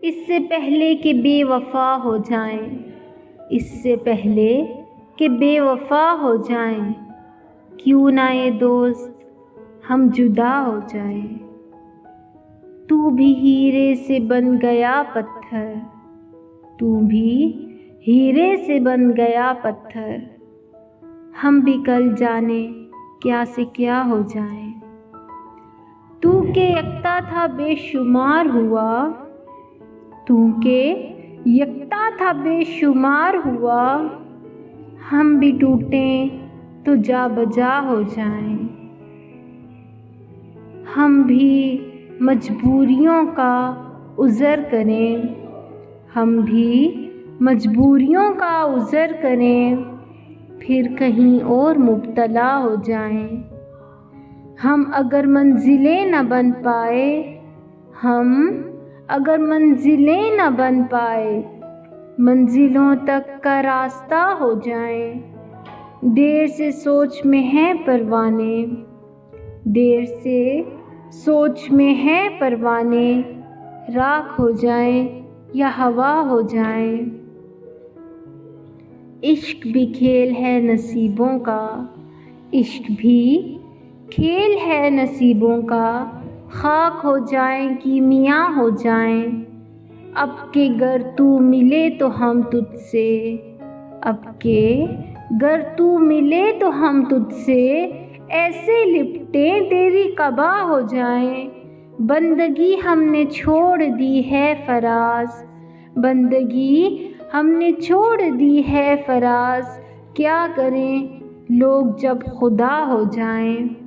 اس سے پہلے کہ بے وفا ہو جائیں، اس سے پہلے کہ بے وفا ہو جائیں، کیوں نہ اے دوست ہم جدا ہو جائیں۔ تو بھی ہیرے سے بن گیا پتھر، تو بھی ہیرے سے بن گیا پتھر، ہم بھی کل جانے کیا سے کیا ہو جائیں۔ تو کہ یکتا تھا بے شمار ہوا، تو کہ یکتا تھا بے شمار ہوا، ہم بھی ٹوٹیں تو جا بجا ہو جائیں۔ ہم بھی مجبوریوں کا عذر کریں، ہم بھی مجبوریوں کا عذر کریں، پھر کہیں اور مبتلا ہو جائیں۔ ہم اگر منزلیں نہ بن پائے، ہم اگر منزلیں نہ بن پائے، منزلوں تک کا راستہ ہو جائیں۔ دیر سے سوچ میں ہیں پروانے، دیر سے سوچ میں ہیں پروانے، راکھ ہو جائیں یا ہوا ہو جائیں۔ عشق بھی کھیل ہے نصیبوں کا، عشق بھی کھیل ہے نصیبوں کا، خاک ہو جائیں کیمیا ہو جائیں۔ اب کہ گر تو ملے تو ہم تجھ سے، اب کہ گر تو ملے تو ہم تجھ سے، ایسے لپٹیں تیری قبا ہو جائیں۔ بندگی ہم نے چھوڑ دی ہے فراز، بندگی ہم نے چھوڑ دی ہے فراز، کیا کریں لوگ جب خدا ہو جائیں۔